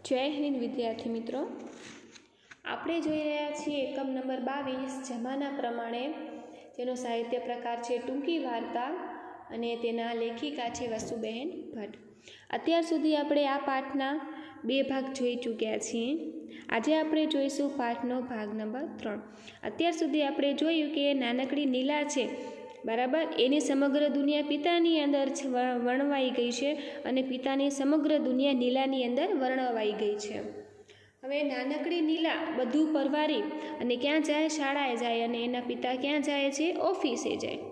જય હિન્દ વિદ્યાર્થી મિત્રો, આપણે જોઈ રહ્યા છીએ એકમ નંબર 22 જમાના પ્રમાણે, તેનો સાહિત્ય પ્રકાર છે ટૂંકી વાર્તા અને તેના લેખિકા છે વસુબેન ભટ્ટ. અત્યાર સુધી આપણે આ પાઠના 2 ભાગ જોઈ ચૂક્યા છીએ. આજે આપણે જોઈશું પાઠનો ભાગ નંબર 3. અત્યાર સુધી આપણે જોયું કે નાનકડી નીલા છે, બરાબર, એની સમગ્ર દુનિયા પિતાની અંદર વર્ણવાઈ ગઈ છે અને પિતાની સમગ્ર દુનિયા નીલાની અંદર વર્ણવાઈ ગઈ છે. હવે નાનકડી નીલા બધું પરવારી અને ક્યાં જાય? શાળાએ જાય. અને એના પિતા ક્યાં જાય છે? ઓફિસે જાય.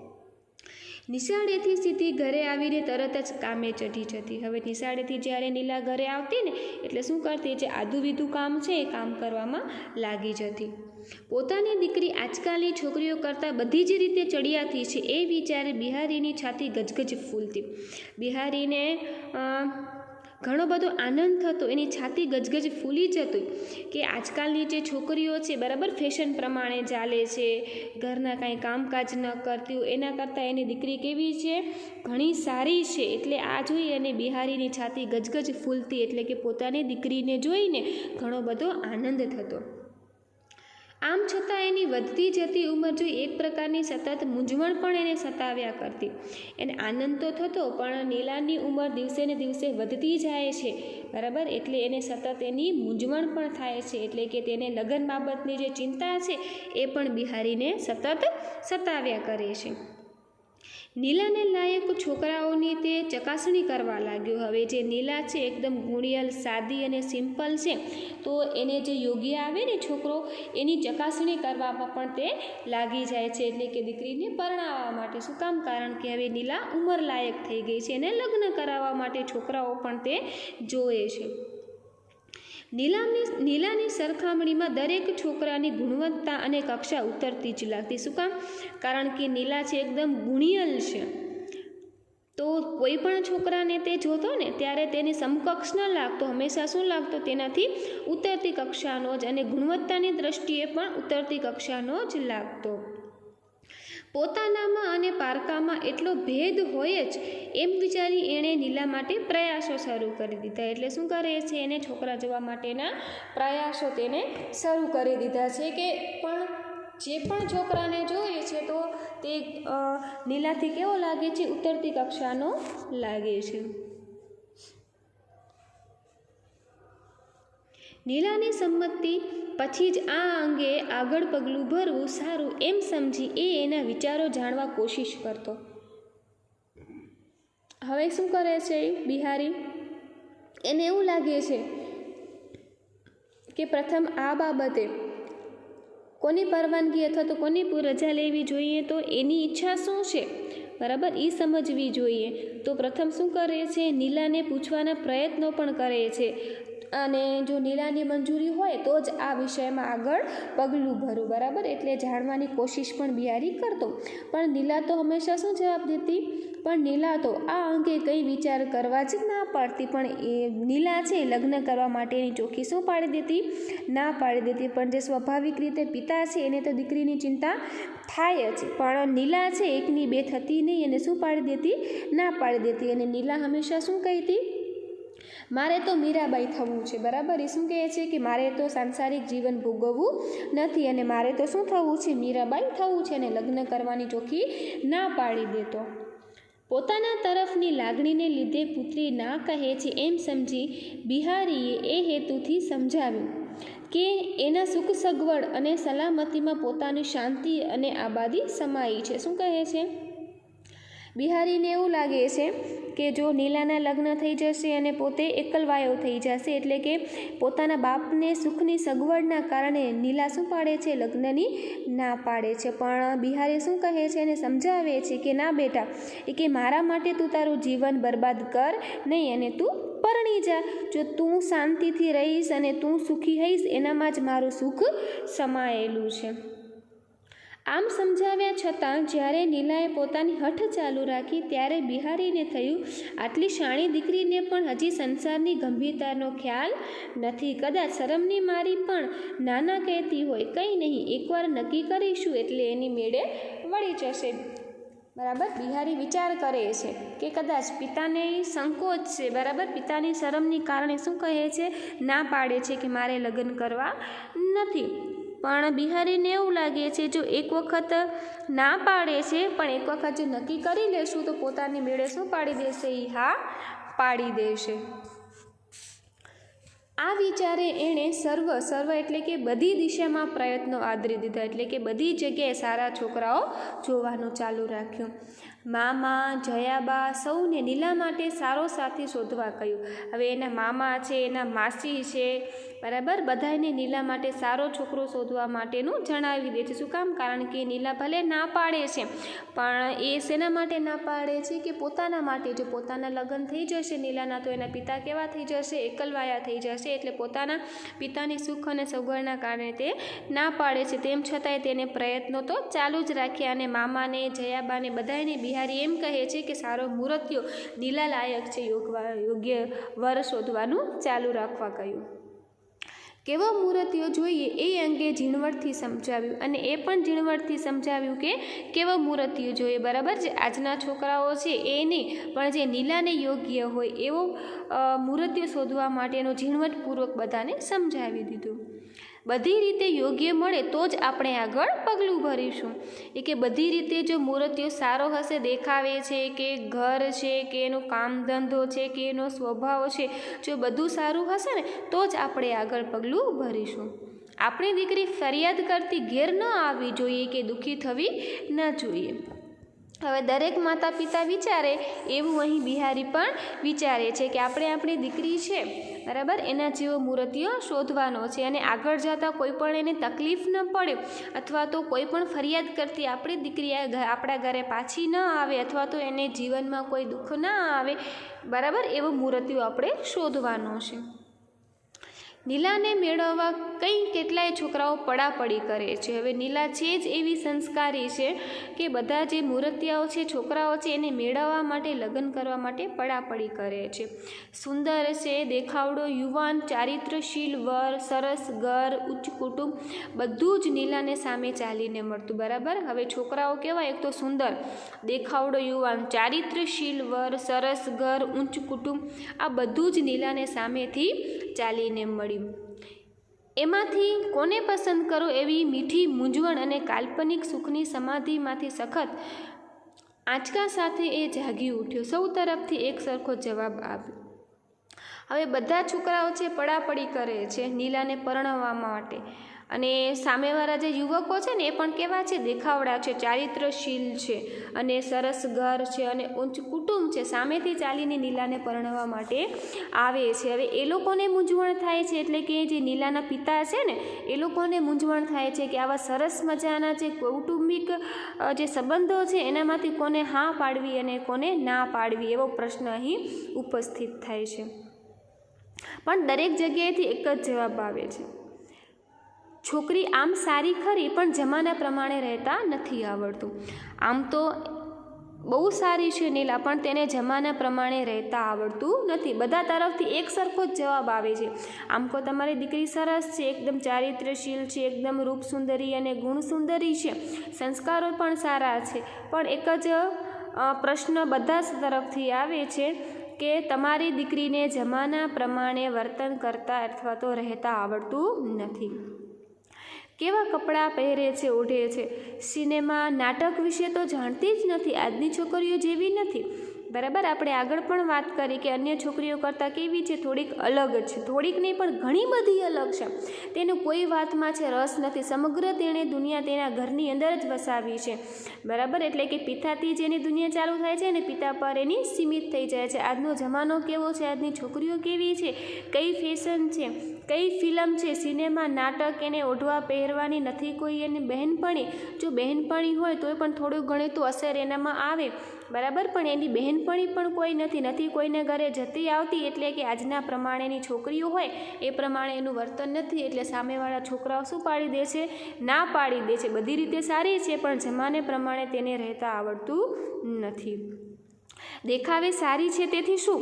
નિશાળેથી સીધી ઘરે આવીને તરત જ કામે ચઢી જતી. હવે નિશાળેથી જ્યારે નીલા ઘરે આવતી ને એટલે શું કરતી? જે આધું કામ છે એ કામ કરવામાં લાગી જતી. પોતાની દીકરી આજકાલની છોકરીઓ કરતાં બધી જ રીતે ચડિયાતી છે એ વિચારે બિહારીની છાતી ગજગજ ફૂલતી. બિહારીને ઘણો બધો આનંદ થતો, એની છાતી ગજગજ ફૂલી જતી કે આજકાલની જે છોકરીઓ છે, બરાબર, ફેશન પ્રમાણે ચાલે છે, ઘરના કાંઈ કામકાજ ન કરતી હોય એના કરતાં એની દીકરી કેવી છે? ઘણી સારી છે. એટલે આ જોઈ અને બિહારીની છાતી ગજગજ ફૂલતી, એટલે કે પોતાની દીકરીને જોઈને ઘણો બધો આનંદ થતો. આમ છતાં એની વધતી જતી ઉંમર જોઈ એક પ્રકારની સતત મૂંઝવણ પણ એને સતાવ્યા કરતી. એને આનંદ તો થતો, પણ નીલાની ઉંમર દિવસે ને દિવસે વધતી જાય છે, બરાબર, એટલે એને સતત એની મૂંઝવણ પણ થાય છે. એટલે કે તેને લગ્ન બાબતની જે ચિંતા છે એ પણ બિહારીને સતત સતાવ્યા કરે છે. નીલાને લાયક છોકરાઓની તે ચકાસણી કરવા લાગ્યો. હવે જે નીલા છે એકદમ ગુણિયલ, સાદી અને સિમ્પલ છે, તો એને જે યોગ્ય આવે ને છોકરો, એની ચકાસણી કરવામાં પણ તે લાગી જાય છે. એટલે કે દીકરીને પરણાવવા માટે. શું કામ? કારણ કે હવે નીલા ઉંમર લાયક થઈ ગઈ છે, એને લગ્ન કરાવવા માટે છોકરાઓ પણ તે જોવે છે. નીલાની સરખામણીમાં દરેક છોકરાની ગુણવત્તા અને કક્ષા ઉતરતી જ લાગતી. શું કામ? કારણ કે નીલા છે એકદમ ગુણિયલ છે, તો કોઈ પણ છોકરાને તે જોતો ને ત્યારે તેની સમકક્ષ ન લાગતો, હંમેશા શું લાગતો? તેનાથી ઉતરતી કક્ષાનો જ, અને ગુણવત્તાની દ્રષ્ટિએ પણ ઉતરતી કક્ષાનો જ લાગતો. પોતાનામાં અને પારકામાં એટલો ભેદ હોય જ એમ વિચારી એણે નીલા માટે પ્રયાસો શરૂ કરી દીધા. એટલે શું કરે છે? એને છોકરા જોવા માટેના પ્રયાસો તેને શરૂ કરી દીધા છે કે પણ જે પણ છોકરાને જોઈએ છે તો તે નીલાથી કેવો લાગે છે? ઉતરતી કક્ષાનો લાગે છે. નીલાની સંમતિ પછી જ આ અંગે આગળ પગલું ભરવું સારું એમ સમજી એ એના વિચારો જાણવા કોશિશ કરતો. હવે શું કરે છે બિહારી? એને એવું લાગે છે કે પ્રથમ આ બાબતે કોની પરવાનગી અથવા તો કોની રજા લેવી જોઈએ, તો એની ઈચ્છા શું છે, બરાબર, એ સમજવી જોઈએ. તો પ્રથમ શું કરે છે? નીલાને પૂછવાના પ્રયત્નો પણ કરે છે, અને જો નીલાની મંજૂરી હોય તો જ આ વિષયમાં આગળ પગલું ભરું, બરાબર. એટલે જાણવાની કોશિશ પણ બિહારી કરતો. પણ નીલા તો હંમેશા શું જવાબ દેતી? પણ નીલા તો આ અંગે કંઈ વિચાર કરવા જ ના પાડતી. પણ એ નીલા છે લગ્ન કરવા માટેની ચોખ્ખી શું પાડી દેતી? ના પાડી દેતી. પણ જે સ્વાભાવિક રીતે પિતા છે એને તો દીકરીની ચિંતા થાય જ, પણ નીલા છે એકની બે થતી નહીં, અને શું પાડી દેતી? ના પાડી દેતી. અને નીલા હંમેશા શું કહેતી? મારે તો મીરાબાઈ થવું છે, બરાબર. એ શું કહે છે કે મારે તો સાંસારિક જીવન ભોગવવું નથી, અને મારે તો શું થવું છે? મીરાબાઈ થવું છે. અને લગ્ન કરવાની ચોખ્ખી ના પાડી દેતો. પોતાના તરફની લાગણીને લીધે પુત્રી ના કહે છે એમ સમજી બિહારીએ એ હેતુથી સમજાવ્યું કે એના સુખ સગવડ અને સલામતીમાં પોતાની શાંતિ અને આબાદી સમાઈ છે. શું કહે છે? બિહારીને એવું લાગે છે કે જો નીલાના લગ્ન થઈ જશે અને પોતે એકલવાયો થઈ જશે, એટલે કે પોતાના બાપને સુખની સગવડના કારણે નીલા શું પાડે છે? લગ્નની ના પાડે છે. પણ બિહારી શું કહે છે? એને સમજાવે છે કે ના બેટા, એ કે મારા માટે તું તારું જીવન બરબાદ કર નહીં, અને તું પરણી જા. જો તું શાંતિથી રહીશ અને તું સુખી હઈશ, એનામાં જ મારું સુખ સમાયેલું છે. આમ સમજાવ્યા છતાં જ્યારે નીલાએ પોતાની હઠ ચાલુ રાખી ત્યારે બિહારીને થયું આટલી શાણી દીકરીને પણ હજી સંસારની ગંભીરતાનો ખ્યાલ નથી. કદાચ શરમની મારી પણ નાના કહેતી હોય. કંઈ નહીં, એકવાર નક્કી કરીશું એટલે એની મેળે વળી જશે. બરાબર, બિહારી વિચાર કરે છે કે કદાચ પિતાને સંકોચ છે, બરાબર, પિતાની શરમની કારણે શું કહે છે, ના પાડે છે કે મારે લગ્ન કરવા નથી. પણ બિહારીને એવું લાગે છે જો એક વખત ના પાડે છે, પણ એક વખત જો નક્કી કરી લેશું તો પોતાની મેળે શું પાડી દેશે, એ હા પાડી દેશે. આ વિચારે એણે સર્વ એટલે કે બધી દિશામાં પ્રયત્નો આદરી દીધા, એટલે કે બધી જગ્યાએ સારા છોકરાઓ જોવાનું ચાલુ રાખ્યું. મામા, જયાબા સૌને નીલા માટે સારો સાથી શોધવા કહ્યું. હવે એના મામા છે, એના માસી છે, બરાબર, બધાને નીલા માટે સારો છોકરો શોધવા માટેનું જણાવી દે છે. શું કામ? કારણ કે નીલા ભલે ના પાડે છે, પણ એ શેના માટે ના પાડે છે કે પોતાના માટે. જો પોતાના લગ્ન થઈ જશે નીલાના તો એના પિતા કેવા થઈ જશે, એકલવાયા થઈ જશે. એટલે પોતાના પિતાની સુખ અને સગવડના કારણે તે ના પાડે છે. તેમ છતાંય તેને પ્રયત્નો તો ચાલુ જ રાખ્યા, અને મામાને, જયાબાને બધાને બિહારી એમ કહે છે કે સારો મૂર્તિઓ નીલા લાયક છે, યોગ્ય વર શોધવાનું ચાલુ રાખવા કહ્યું. કેવો મૂર્તિઓ જોઈએ એ અંગે ઝીણવટથી સમજાવ્યું, અને એ પણ ઝીણવટથી સમજાવ્યું કે કેવો મૂર્તિઓ જોઈએ, બરાબર. જે આજના છોકરાઓ છે એ નહીં, પણ જે નીલાને યોગ્ય હોય એવો મૂર્તિઓ શોધવા માટેનો ઝીણવટપૂર્વક બધાને સમજાવી દીધું. બધી રીતે યોગ્ય મળે તો જ આપણે આગળ પગલું ભરીશું. એ કે બધી રીતે જો મૂર્તિઓ સારો હશે, દેખાવે છે કે ઘર છે કે એનો કામ ધંધો છે કે એનો સ્વભાવ છે, જો બધું સારું હશે ને તો જ આપણે આગળ પગલું ભરીશું. આપણી દીકરી ફરિયાદ કરતી ઘેર ન આવવી જોઈએ કે દુઃખી થવી ન જોઈએ. હવે દરેક માતા પિતા વિચારે એવું અહીં બિહારી પણ વિચારે છે કે આપણે આપણી દીકરી છે, બરાબર, એના જેવો મૂર્તિઓ શોધવાનો છે, અને આગળ જતાં કોઈ પણ એને તકલીફ ન પડે, અથવા તો કોઈ પણ ફરિયાદ કરતી આપણી દીકરી આપણા ઘરે પાછી ન આવે, અથવા તો એને જીવનમાં કોઈ દુઃખ ના આવે, બરાબર, એવો મૂર્તિઓ આપણે શોધવાનો છે. નીલાને મેળવવા કેટલાય છોકરાઓ પડાપડી કરે છે. હવે નીલા છે જ એવી સંસ્કારી છે કે બધા જે મૂર્તિયાઓ છે, છોકરાઓ છે, એને મેળવવા માટે, લગ્ન કરવા માટે પડાપડી કરે છે. સુંદર છે, દેખાવડો યુવાન, ચારિત્રશીલ વર, સરસ ઘર, ઉચ્ચ કુટુંબ, બધું જ નીલાને સામે ચાલીને મળતું, બરાબર. હવે છોકરાઓ કેવા, એક તો સુંદર, દેખાવડો યુવાન, ચારિત્રશીલ વર, સરસ ઘર, ઉચ્ચ કુટુંબ, આ બધું જ નીલાને સામેથી ચાલીને મળ્યું. એમાંથી કોને પસંદ કરો એવી મીઠી મૂંઝવણ અને કાલ્પનિક સુખની સમાધિમાંથી સખત આંચકા સાથે એ જાગી ઉઠ્યો. સૌ તરફથી એક સરખો જવાબ આપ્યો. હવે બધા છોકરાઓ છે પડાપડી કરે છે નીલાને પરણવા માટે, અને સામેવાળા જે યુવકો છે ને એ પણ કેવા છે, દેખાવડા છે, ચારિત્રશીલ છે, અને સરસ ઘર છે, અને ઉચ્ચ કુટુંબ છે, સામેથી ચાલીને નીલાને પરણવા માટે આવે છે. હવે એ લોકોને મૂંઝવણ થાય છે, એટલે કે જે નીલાના પિતા છે ને એ લોકોને મૂંઝવણ થાય છે કે આવા સરસ મજાના જે કૌટુંબિક જે સંબંધો છે એનામાંથી કોને હા પાડવી અને કોને ના પાડવી, એવો પ્રશ્ન અહીં ઉપસ્થિત થાય છે. પણ દરેક જગ્યાએથી એક જ જવાબ આવે છે, છોકરી આમ સારી ખરી પણ જમાના પ્રમાણે રહેતા નથી આવડતું. આમ તો બહુ સારી છે નીલા, પણ તેને જમાના પ્રમાણે રહેતા આવડતું નથી. બધા તરફથી એક સરખો જ જવાબ આવે છે. આમ તો તમારી દીકરી સરસ છે, એકદમ ચારિત્રશીલ છે, એકદમ રૂપ સુંદરી અને ગુણ સુંદરી છે, સંસ્કારો પણ સારા છે, પણ એક જ પ્રશ્ન બધા તરફથી આવે છે કે તમારી દીકરીને જમાના પ્રમાણે વર્તન કરતા અથવા તો રહેતા આવડતું નથી. કેવા કપડાં પહેરે છે, ઓઢે છે, સિનેમા નાટક વિશે તો જાણતી જ નથી, આજની છોકરીઓ જેવી નથી, બરાબર. આપણે આગળ પણ વાત કરી કે અન્ય છોકરીઓ કરતાં કેવી છે, થોડીક અલગ છે, થોડીક નહીં પણ ઘણી બધી અલગ છે. તેને કોઈ વાતમાં છે રસ નથી, સમગ્ર તેણે દુનિયા તેના ઘરની અંદર જ વસાવી છે, બરાબર. એટલે કે પિતાથી જેની દુનિયા ચાલુ થાય છે ને પિતા પર એની સીમિત થઈ જાય છે. આજનો જમાનો કેવો છે, આજની છોકરીઓ કેવી છે, કઈ ફેશન છે, કઈ ફિલ્મ છે, સિનેમા નાટક, એને ઓઢવા પહેરવાની નથી કોઈ એની બહેનપણી, જો બહેનપણી હોય તોય પણ થોડું ઘણું તો અસર એનામાં આવે, બરાબર. પણ એની બહેનપણી પણ કોઈ નથી કોઈને ઘરે જતી આવતી, એટલે કે આજના પ્રમાણેની છોકરીઓ હોય એ પ્રમાણે એનું વર્તન નથી, એટલે સામેવાળા છોકરાઓ શું પાડી દે છે, ના પાડી દે છે. બધી રીતે સારી છે પણ જમાને પ્રમાણે તેને રહેતા આવડતું નથી. દેખાવે સારી છે તેથી શું,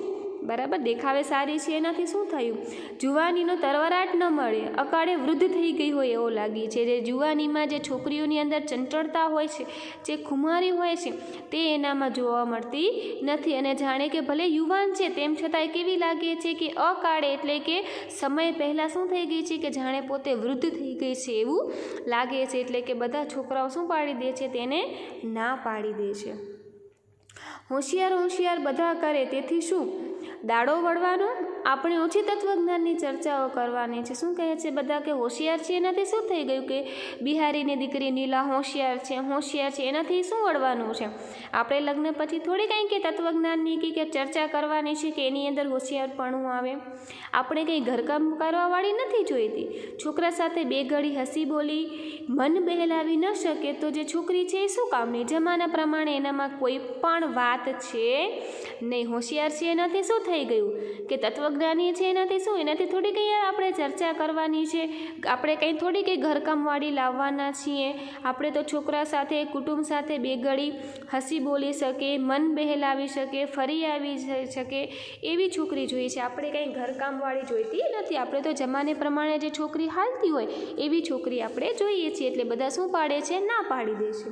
બરાબર, દેખાવે સારી છે એનાથી શું થયું? જુવાનીનો તરવરાટ ન મળે, અકાળે વૃદ્ધ થઈ ગઈ હોય એવો લાગી છે. જે જુવાનીમાં જે છોકરીઓની અંદર ચંચળતા હોય છે, જે ખુમારી હોય છે, તે એનામાં જોવા મળતી નથી. અને જાણે કે ભલે યુવાન છે તેમ છતાંય કેવી લાગે છે કે અકાળે એટલે કે સમય પહેલાં શું થઈ ગઈ છે કે જાણે પોતે વૃદ્ધ થઈ ગઈ છે એવું લાગે છે. એટલે કે બધા છોકરાઓ શું પાડી દે છે? તેને ના પાડી દે છે. હોશિયાર હોશિયાર બધા કરે તેથી શું? દાડો વળવાનો? આપણે ઓછી તત્વજ્ઞાનની ચર્ચાઓ કરવાની છે. શું કહે છે બધા કે હોશિયાર છે એનાથી શું થઈ ગયું કે બિહારીની દીકરી નીલા હોશિયાર છે એનાથી શું વળવાનું છે? આપણે લગ્ન પછી થોડી કંઈ કે તત્વજ્ઞાનની કે ચર્ચા કરવાની છે કે એની અંદર હોશિયારપણું આવે. આપણે કંઈ ઘરકામ કરવાવાળી નથી જોઈતી. છોકરા સાથે બે ઘડી હસી બોલી મન બહેલાવી ન શકે તો જે છોકરી છે એ શું કામની? જમાના પ્રમાણે એનામાં કોઈ પણ વાત છે નહીં. હોશિયાર છે એનાથી શું થઈ ગયું કે તત્વજ્ઞાની છે એનાથી શું? એનાથી થોડી કંઈ આપણે ચર્ચા કરવાની છે. આપણે કંઈ થોડી કંઈ ઘરકામવાળી લાવવાના છીએ. આપણે તો છોકરા સાથે કુટુંબ સાથે બે ઘડી હસી બોલી શકે, મન બહેલાવી શકે, ફરી આવી શકે એવી છોકરી જોઈએ છે. આપણે કંઈ ઘરકામવાળી જોઈતી નથી. આપણે તો જમાને પ્રમાણે જે છોકરી હાલતી હોય એવી છોકરી આપણે જોઈએ છીએ. એટલે બધા શું પાડે છે? ના પાડી દે છે.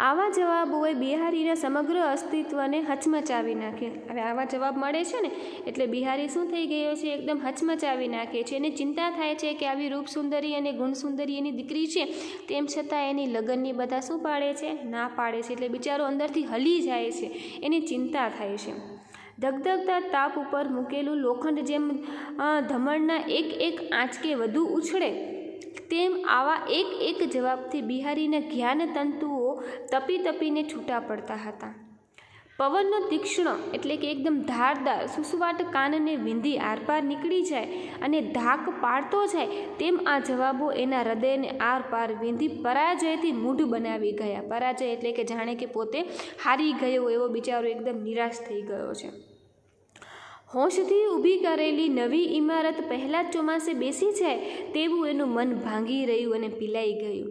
આવા જવાબોએ બિહારીના સમગ્ર અસ્તિત્વને હચમચાવી નાખે. હવે આવા જવાબ મળે છે ને એટલે બિહારી શું થઈ ગયો છે? એકદમ હચમચાવી નાખે છે. એને ચિંતા થાય છે કે આવી રૂપસુંદરી અને ગુણસુંદરી એની દીકરી છે, તેમ છતાં એની લગ્નની બધા શું પાડે છે? ના પાડે છે. એટલે બિચારો અંદરથી હલી જાય છે, એની ચિંતા થાય છે. ધગધગતા તાપ ઉપર મૂકેલું લોખંડ જેમ ધમણના એક એક આંચકે વધુ ઉછળે તેમ આવા એક એક જવાબથી બિહારીના જ્ઞાન તંતુઓ તપી તપીને છૂટા પડતા હતા. પવનનો તીક્ષ્ણ એટલે કે એકદમ ધારદાર સુસવાટ કાનને વિંધી આરપાર નીકળી જાય અને ધાક પાડતો જાય તેમ આ જવાબો એના હૃદયને આરપાર વિંધી પરાજયથી મૂઢ બનાવી ગયા. પરાજય એટલે કે જાણે કે પોતે હારી ગયો એવો બિચારો એકદમ નિરાશ થઈ ગયો છે. હોશથી ઊભી કરેલી નવી ઇમારત પહેલાં જ ચોમાસે બેસી જાય તેવું એનું મન ભાંગી રહ્યું અને પીલાઈ ગયું.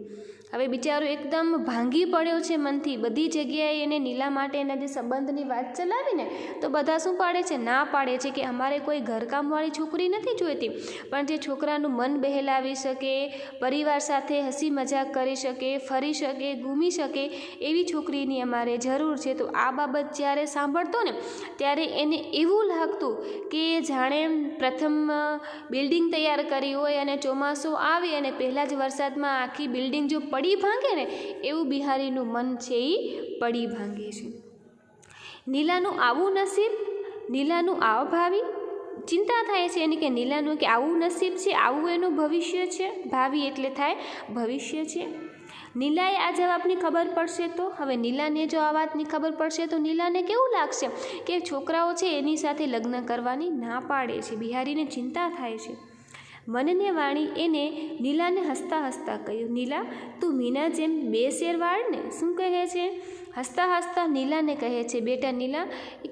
હવે બિચારો એકદમ ભાંગી પડ્યો છે મનથી. બધી જગ્યાએ એને નીલા માટે એના જે સંબંધની વાત ચલાવીને તો બધા શું પાડે છે? ના પાડે છે કે અમારે કોઈ ઘરકામવાળી છોકરી નથી જોઈતી, પણ જે છોકરાનું મન બહેલાવી શકે, પરિવાર સાથે હસી મજાક કરી શકે, ફરી શકે, ઘૂમી શકે એવી છોકરીની અમારે જરૂર છે. તો આ બાબત જ્યારે સાંભળતો ને ત્યારે એને એવું લાગતું કે જાણે પ્રથમ બિલ્ડિંગ તૈયાર કરી હોય અને ચોમાસું આવે અને પહેલાં જ વરસાદમાં આખી બિલ્ડિંગ જો પડી ભાંગે ને એવું બિહારીનું મન છે એ પડી ભાંગે છે. નીલાનું આવું નસીબ, નીલાનું આવા ભાવિ, ચિંતા થાય છે એની કે નીલાનું કે આવું નસીબ છે, આવું એનું ભવિષ્ય છે. ભાવિ એટલે થાય ભવિષ્ય છે. નીલાએ આ જવાબની ખબર પડશે તો? હવે નીલાને જો આ વાતની ખબર પડશે તો નીલાને કેવું લાગશે કે છોકરાઓ છે એની સાથે લગ્ન કરવાની ના પાડે છે. બિહારીને ચિંતા થાય છે. મનને વાણી એને નીલાને હસતા હસતા કહ્યું, નીલા તું મીના જેમ બે શેર વાળને. શું કહે છે? હસતા હસતા નીલાને કહે છે, બેટા નીલા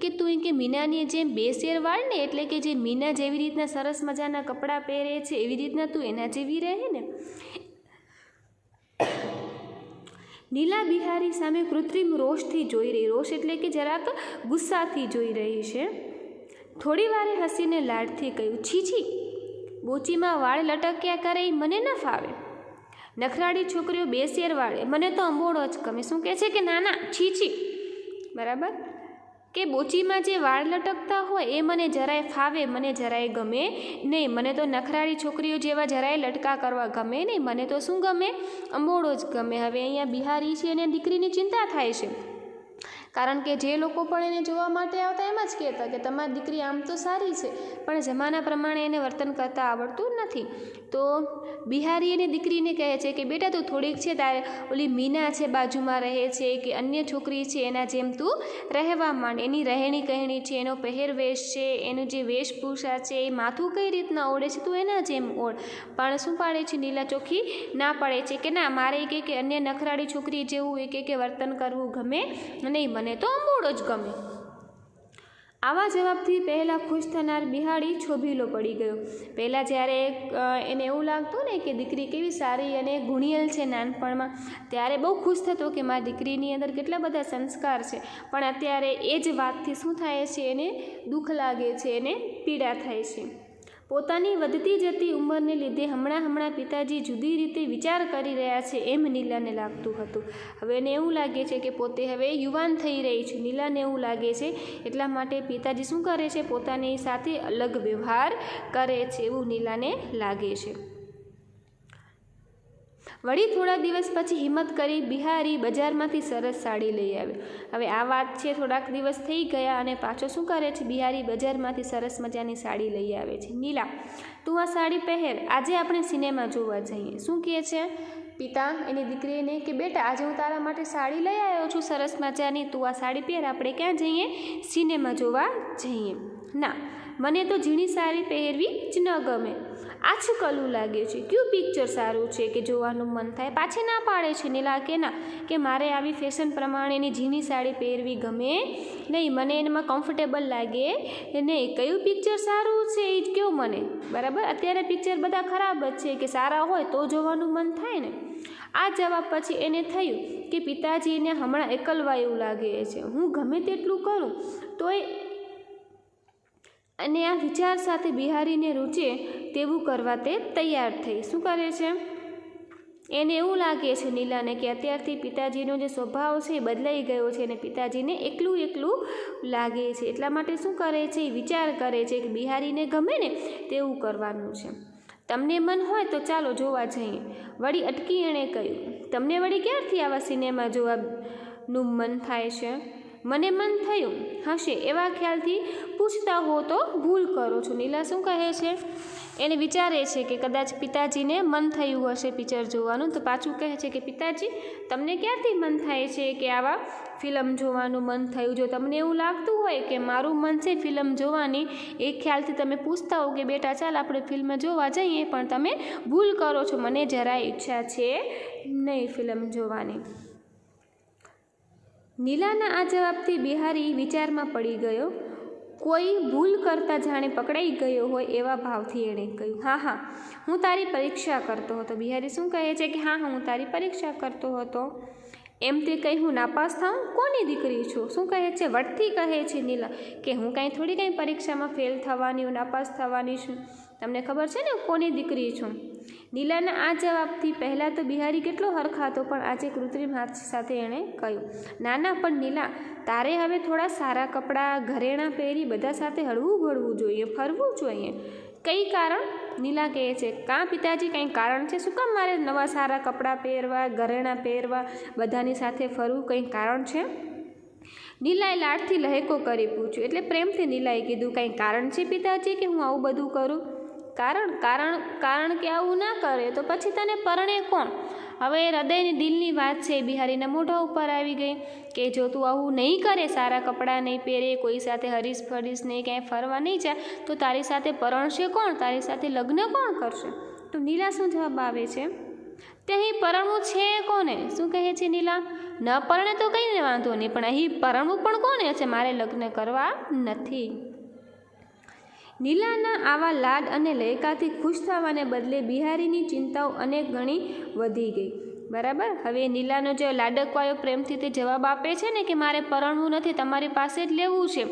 કે તું કે મીનાની જેમ બે શેર વાળને, એટલે કે જે મીના જેવી રીતના સરસ મજાના કપડાં પહેરે છે એવી રીતના તું એના જેવી રહે ને. નીલા બિહારી સામે કૃત્રિમ રોષથી જોઈ રહી. રોષ એટલે કે જરાક ગુસ્સાથી જોઈ રહી છે. થોડી વારે હસીને લાડથી કહ્યું, છી છી, બોચીમાં વાળ લટક્યા કરે એ મને ન ફાવે. નખરાળી છોકરીઓ બે શેર વાળે, મને તો અંબોળો જ ગમે. શું કહે છે કે ના ના, છી છી, બરાબર, કે બોચીમાં જે વાળ લટકતા હોય એ મને જરાય ફાવે, મને જરાય ગમે નહીં. મને તો નખરાળી છોકરીઓ જેવા જરાય લટકા કરવા ગમે નહીં. મને તો શું ગમે? અંબોળો જ ગમે. હવે અહીંયા બિહારી છે અને દીકરીની ચિંતા થાય છે, કારણ કે જે લોકો પણ એને જોવા માટે આવતા એમ જ કહેતા કે તમારી દીકરી આમ તો સારી છે પણ જમાના પ્રમાણે એને વર્તન કરતાં આવડતું નથી. તો બિહારી એની દીકરીને કહે છે કે બેટા તું થોડીક છે તારે ઓલી મીના છે બાજુમાં રહે છે કે અન્ય છોકરી છે એના જેમ તું રહેવા માંડ. એની રહેણી કહેણી છે, એનો પહેરવેશ છે, એનું જે વેશભૂષા છે, એ માથું કઈ રીતના ઓળે છે તું એના જેમ ઓળ. પણ શું પાડે છે નીલા? ચોખ્ખી ના પાડે છે કે ના, મારે કે અન્ય નખરાળી છોકરી જેવું કે વર્તન કરવું ગમે નહીં, મને તો અંબોળો જ ગમે. આવા જવાબથી પહેલાં ખુશ થનાર બિહારી છોભીલો પડી ગયો. પહેલાં જ્યારે એને એવું લાગતું ને કે દીકરી કેવી સારી અને ગુણિયલ છે નાનપણમાં, ત્યારે બહુ ખુશ થતો કે મારી દીકરીની અંદર કેટલા બધા સંસ્કાર છે. પણ અત્યારે એ જ વાતથી શું થાય છે, એને દુઃખ લાગે છે, એને પીડા થાય છે. પોતાની વધતી જતી ઉંમરને લીધે હમણાં પિતાજી જુદી રીતે વિચાર કરી રહ્યા છે એમ નીલાને લાગતું હતું. હવે એને એવું લાગે છે કે પોતે હવે યુવાન થઈ રહી છે. નીલાને એવું લાગે છે, એટલા માટે પિતાજી શું કરે છે, પોતાની સાથે અલગ વ્યવહાર કરે છે એવું નીલાને લાગે છે. વળી થોડા દિવસ પછી હિંમત કરી બિહારી બજારમાંથી સરસ સાડી લઈ આવ્યો. હવે આ વાત છે, થોડાક દિવસ થઈ ગયા અને પાછો શું કરે છે, બિહારી બજારમાંથી સરસ મજાની સાડી લઈ આવે છે. નીલા, તું આ સાડી પહેર, આજે આપણે સિનેમા જોવા જઈએ. શું કહે છે પિતા એની દીકરીને કે બેટા, આજે હું તારા માટે સાડી લઈ આવ્યો છું સરસ મજાની, તું આ સાડી પહેર, આપણે ક્યાં જઈએ, સિનેમા જોવા જઈએ. ના, મને તો ઝીણી સાડી પહેરવી જ ન ગમે, આછકલું લાગે છે. કયું પિક્ચર સારું છે કે જોવાનું મન થાય? પાછી ના પાડે છે નીલા કે ના, કે મારે આવી ફેશન પ્રમાણેની ઝીણી સાડી પહેરવી ગમે નહીં, મને એમાં કમ્ફર્ટેબલ લાગે નહીં. કયું પિક્ચર સારું છે એ જ કહો મને, બરાબર? અત્યારે પિક્ચર બધા ખરાબ જ છે, કે સારા હોય તો જોવાનું મન થાય ને. આ જવાબ પછી એને થયું કે પિતાજીને હમણાં એકલવાયું લાગે છે, હું ગમે તેટલું કરું તોય. અને આ વિચાર સાથે બિહારીને રૂચે તેવું કરવા તે તૈયાર થઈ. શું કરે છે, એને એવું લાગે છે નીલાને કે અત્યારથી પિતાજીનો જે સ્વભાવ છે એ બદલાઈ ગયો છે અને પિતાજીને એકલું લાગે છે. એટલા માટે શું કરે છે, એ વિચાર કરે છે કે બિહારીને ગમે ને તેવું કરવાનું છે. તમને મન હોય તો ચાલો જોવા જઈએ. વળી અટકી એણે કહ્યું, તમને વળી ક્યારથી આવા સિનેમા જોવાનું મન થાય છે? મને મન થયું હશે એવા ખ્યાલથી પૂછતા હો તો ભૂલ કરો છો. નીલા શું કહે છે, એને વિચારે છે કે કદાચ પિતાજીને મન થયું હશે પિક્ચર જોવાનું, તો પાછું કહે છે કે પિતાજી, તમને ક્યારથી મન થાય છે કે આવા ફિલ્મ જોવાનું મન થયું? જો તમને એવું લાગતું હોય કે મારું મન છે ફિલ્મ જોવાની, એ ખ્યાલથી તમે પૂછતા હો કે બેટા ચાલ આપણે ફિલ્મ જોવા જઈએ, પણ તમે ભૂલ કરો છો, મને જરાય ઈચ્છા છે નહીં ફિલ્મ જોવાની. નીલાના આ જવાબથી બિહારી વિચારમાં પડી ગયો. કોઈ ભૂલ કરતા જાણે પકડાઈ ગયો હોય એવા ભાવથી એણે કહ્યું, હા, હું તારી પરીક્ષા કરતો હતો. બિહારી શું કહે છે કે હા, હું તારી પરીક્ષા કરતો હતો. એમ તે કહી હું નાપાસ થાઉં? કોની દીકરી છું? શું કહે છે, વટથી કહે છે નીલા કે હું થોડી પરીક્ષામાં ફેલ થવાની, નાપાસ થવાની છું. તમને ખબર છે ને કોની દીકરી છું? નીલાના આ જવાબથી પહેલાં તો બિહારી કેટલો હરખાતો, પણ આજે કૃત્રિમ હાથ સાથે એણે કહ્યું, ના, પણ નીલા, તારે હવે થોડા સારા કપડાં ઘરેણાં પહેરી બધા સાથે હળવું ભળવું જોઈએ, ફરવું જોઈએ. કઈ કારણ? નીલા કહે છે, કાં પિતાજી, કંઈ કારણ છે? શું કામ મારે નવા સારા કપડાં પહેરવા, ઘરેણાં પહેરવા, બધાની સાથે ફરવું, કંઈ કારણ છે? નીલાએ લાડથી લહેકો કરી પૂછ્યું. એટલે પ્રેમથી નીલાએ કીધું, કંઈ કારણ છે પિતાજી કે હું આવું બધું કરું? કારણ કે આવું ના કરે તો પછી તને પરણે કોણ? હવે હૃદયની દિલની વાત છે બિહારીના મોઢા ઉપર આવી ગઈ કે જો તું આવું નહીં કરે, સારા કપડાં નહીં પહેરે, કોઈ સાથે હરીશ ફરીશ નહીં, ક્યાંય ફરવા નહીં જાય, તો તારી સાથે પરણશે કોણ? તારી સાથે લગ્ન કોણ કરશે? તો નીલા શું જવાબ આવે છે, તે અહીં પરણવું છે કોને? શું કહે છે નીલા, ન પરણે તો કંઈ વાંધો નહીં, પણ અહીં પરણવું પણ કોને છે? મારે લગ્ન કરવા નથી. નીલાના આવા લાડ અને લહેકાથી ખુશ થવાને બદલે બિહારીની ચિંતાઓ અનેક ગણી વધી ગઈ. બરાબર? હવે નીલાનો જે લાડકવાયો પ્રેમથી તે જવાબ આપે છે ને કે મારે પરણવું નથી, તમારી પાસે જ લેવું છે,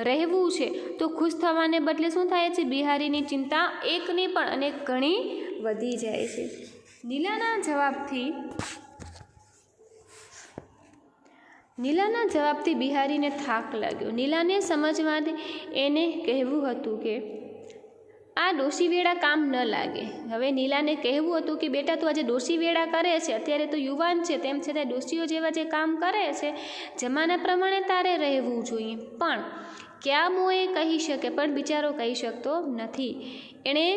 રહેવું છે, તો ખુશ થવાને બદલે શું થાય છે, બિહારીની ચિંતા એકની પણ અનેક ગણી વધી જાય છે. નીલાના જવાબથી બિહારીને થાક લાગ્યો. નીલાને સમજવાથી એને કહેવું હતું કે આ ડોશી વેડા કામ ન લાગે. હવે નીલાને કહેવું હતું કે બેટા તું આજે ડોશી વેડા કરે છે, અત્યારે તો યુવાન છે, તેમ છતાં ડોશીઓ જેવા જે કામ કરે છે, જમાના પ્રમાણે તારે રહેવું જોઈએ. પણ ક્યાં મોએ કહી શકે, પણ બિચારો કહી શકતો નથી. એણે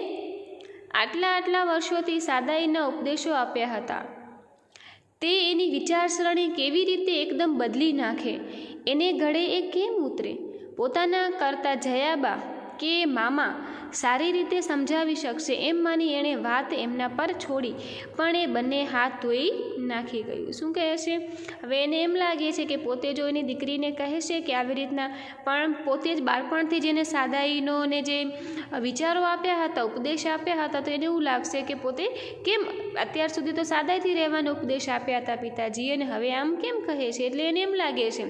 આટલા વર્ષોથી સાદાઈના ઉપદેશો આપ્યા હતા, તે એની વિચારસરણી કેવી રીતે એકદમ બદલી નાખે, એને ગળે એ કેમ ઉતરે? પોતાના કરતા જયાબા કે મામા સારી રીતે સમજાવી શકશે એમ માની એણે વાત એમના પર છોડી, પણ એ બંને હાથ ધોઈ નાખી ગયું. શું કહે છે? હવે એને એમ લાગે છે કે પોતે જો એની દીકરીને કહેશે કે આવી રીતના, પણ પોતે જ બાળપણથી જ એને સાદાઈનો ને જે વિચારો આપ્યા હતા, ઉપદેશ આપ્યા હતા, તો એને એવું લાગશે કે પોતે કેમ અત્યાર સુધી તો સાદાઈથી રહેવાનો ઉપદેશ આપ્યા હતા પિતાજીએ, અને હવે આમ કેમ કહે છે. એટલે એને એમ લાગે છે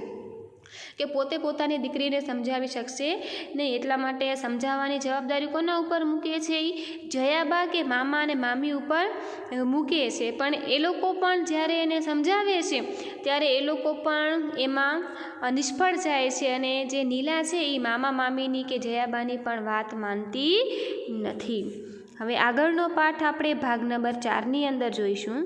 કે પોતે પોતાની દીકરીને સમજાવી શકશે નહીં, એટલા માટે સમજાવવાની જવાબદારી કોના ઉપર મૂકે છે? જયાબા કે મામા અને મામી ઉપર મૂકે છે. પણ એ લોકો પણ જ્યારે એને સમજાવે છે ત્યારે એ લોકો પણ એમાં નિષ્ફળ જાય છે, અને જે નીલા છે એ મામા મામીની કે જયાબાની પણ વાત માનતી નથી. હવે આગળનો પાઠ આપણે ભાગ નંબર 4ની અંદર જોઈશું.